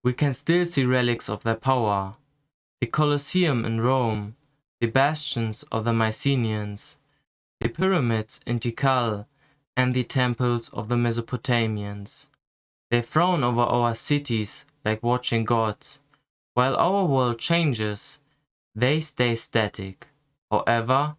We can still see relics of their power. The Colosseum in Rome, the bastions of the Mycenaeans, the pyramids in Tikal, and the temples of the Mesopotamians. They frown over our cities like watching gods. While our world changes, they stay static. However,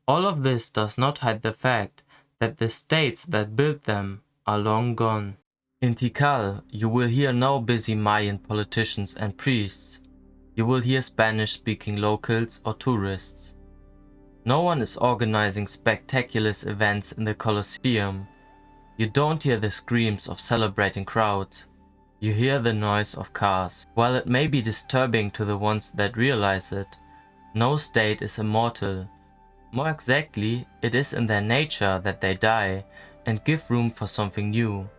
all of this does not hide the fact that the states that built them are long gone. In Tikal, you will hear no busy Mayan politicians and priests. You will hear Spanish-speaking locals or tourists. No one is organizing spectacular events in the Colosseum. You don't hear the screams of celebrating crowds. You hear the noise of cars. While it may be disturbing to the ones that realize it, no state is immortal. More exactly, it is in their nature that they die and give room for something new.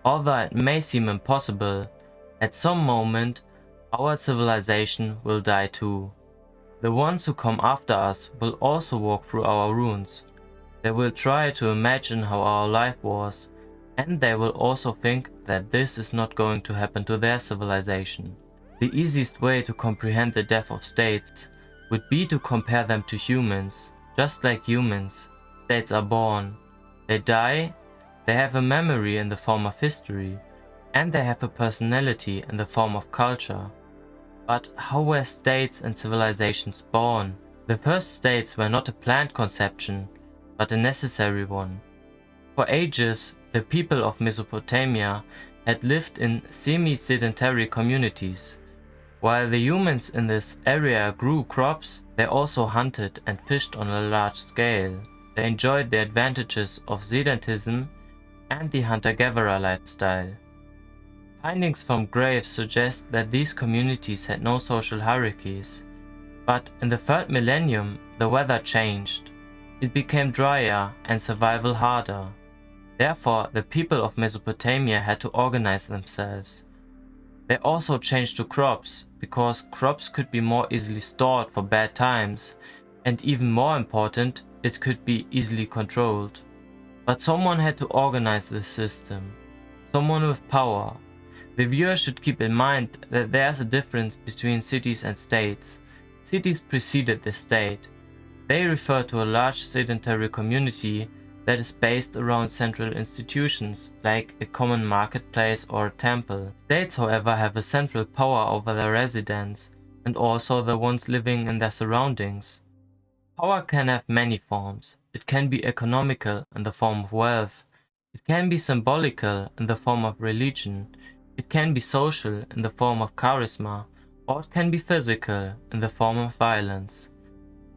Although it may seem impossible, at some moment our civilization will die too. The ones who come after us will also walk through our ruins. They will try to imagine how our life was, and they will also think that this is not going to happen to their civilization. The easiest way to comprehend the death of states would be to compare them to humans. Just like humans, states are born, they die, they have a memory in the form of history, and they have a personality in the form of culture. But how were states and civilizations born? The first states were not a planned conception, but a necessary one. For ages, the people of Mesopotamia had lived in semi-sedentary communities. While the humans in this area grew crops, they also hunted and fished on a large scale. They enjoyed the advantages of sedentism and the hunter-gatherer lifestyle. Findings from graves suggest that these communities had no social hierarchies. But in the 3rd millennium, the weather changed. It became drier and survival harder. Therefore, the people of Mesopotamia had to organize themselves. They also changed to crops, because crops could be more easily stored for bad times, and even more important, it could be easily controlled. But someone had to organize the system. Someone with power. The viewer should keep in mind that there's a difference between cities and states. Cities preceded the state. They refer to a large sedentary community that is based around central institutions, like a common marketplace or a temple. States, however, have a central power over their residents, and also the ones living in their surroundings. Power can have many forms. It can be economical in the form of wealth. It can be symbolical in the form of religion. It can be social in the form of charisma, or it can be physical in the form of violence.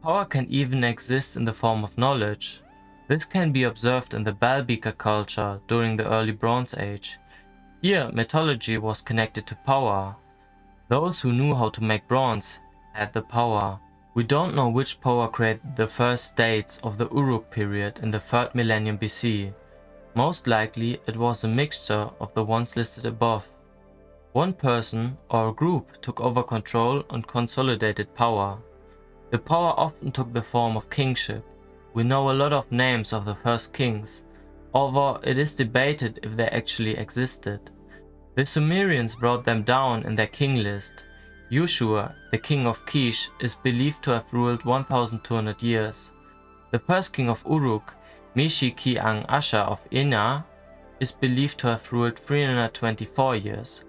Power can even exist in the form of knowledge. This can be observed in the bell-beaker culture during the early Bronze Age. Here, mythology was connected to power. Those who knew how to make bronze had the power. We don't know which power created the first states of the Uruk period in the 3rd millennium BC. Most likely, it was a mixture of the ones listed above. One person or a group took over control and consolidated power. The power often took the form of kingship. We know a lot of names of the first kings, although it is debated if they actually existed. The Sumerians wrote them down in their king list. Ushur, the king of Kish, is believed to have ruled 1200 years. The first king of Uruk, Meshi-ki-ang-asha of Ina, is believed to have ruled 324 years.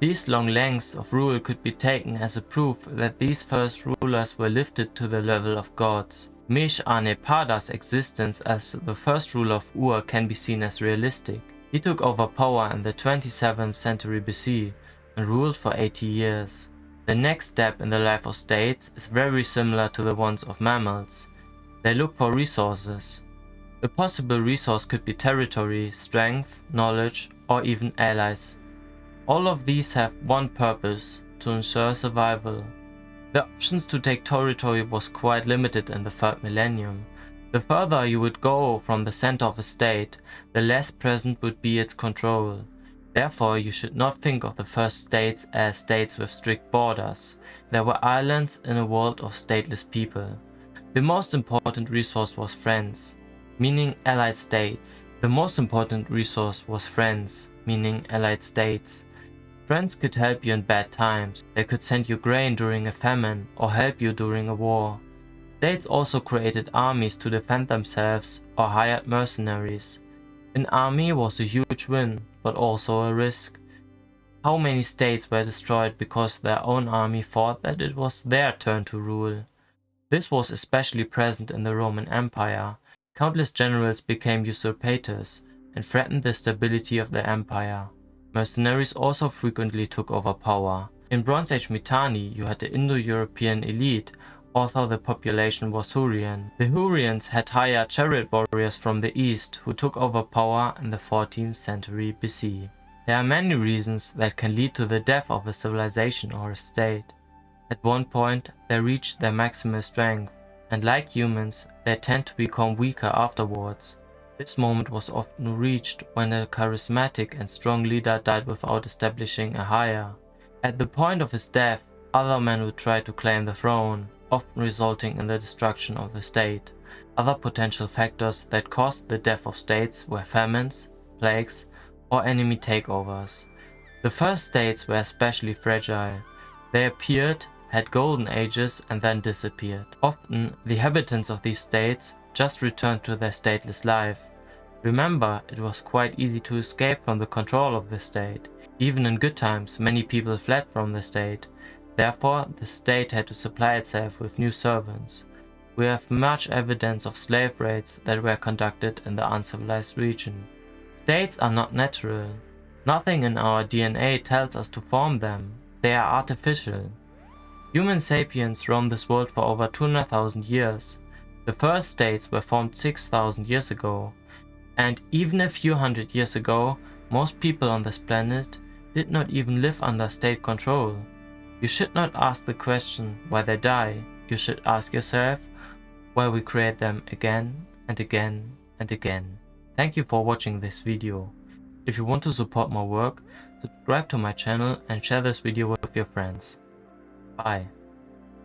These long lengths of rule could be taken as a proof that these first rulers were lifted to the level of gods. Mesh-Anepada's existence as the first ruler of Ur can be seen as realistic. He took over power in the 27th century BC and ruled for 80 years. The next step in the life of states is very similar to the ones of mammals. They look for resources. A possible resource could be territory, strength, knowledge, or even allies. All of these have one purpose: to ensure survival. The options to take territory was quite limited in the 3rd millennium. The further you would go from the center of a state, the less present would be its control. Therefore, you should not think of the first states as states with strict borders. There were islands in a world of stateless people. The most important resource was friends, meaning allied states. The most important resource was friends, meaning allied states. Friends could help you in bad times. They could send you grain during a famine or help you during a war. States also created armies to defend themselves or hired mercenaries. An army was a huge win, but also a risk. How many states were destroyed because their own army thought that it was their turn to rule? This was especially present in the Roman Empire. Countless generals became usurpators and threatened the stability of the empire. Mercenaries also frequently took over power. In Bronze Age Mitanni, you had the Indo-European elite, although the population was Hurrian. The Hurrians had hired chariot warriors from the east who took over power in the 14th century BC. There are many reasons that can lead to the death of a civilization or a state. At one point, they reach their maximal strength, and like humans, they tend to become weaker afterwards. This moment was often reached when a charismatic and strong leader died without establishing a higher. At the point of his death, other men would try to claim the throne, often resulting in the destruction of the state. Other potential factors that caused the death of states were famines, plagues, or enemy takeovers. The first states were especially fragile. They appeared, had golden ages, and then disappeared. Often, the inhabitants of these states just returned to their stateless life. Remember, it was quite easy to escape from the control of the state. Even in good times, many people fled from the state. Therefore, the state had to supply itself with new servants. We have much evidence of slave raids that were conducted in the uncivilized region. States are not natural. Nothing in our DNA tells us to form them. They are artificial. Human sapiens roamed this world for over 200,000 years. The first states were formed 6,000 years ago. And even a few hundred years ago, most people on this planet did not even live under state control. You should not ask the question why they die. You should ask yourself why we create them again and again and again. Thank you for watching this video. If you want to support my work, subscribe to my channel and share this video with your friends. Bye.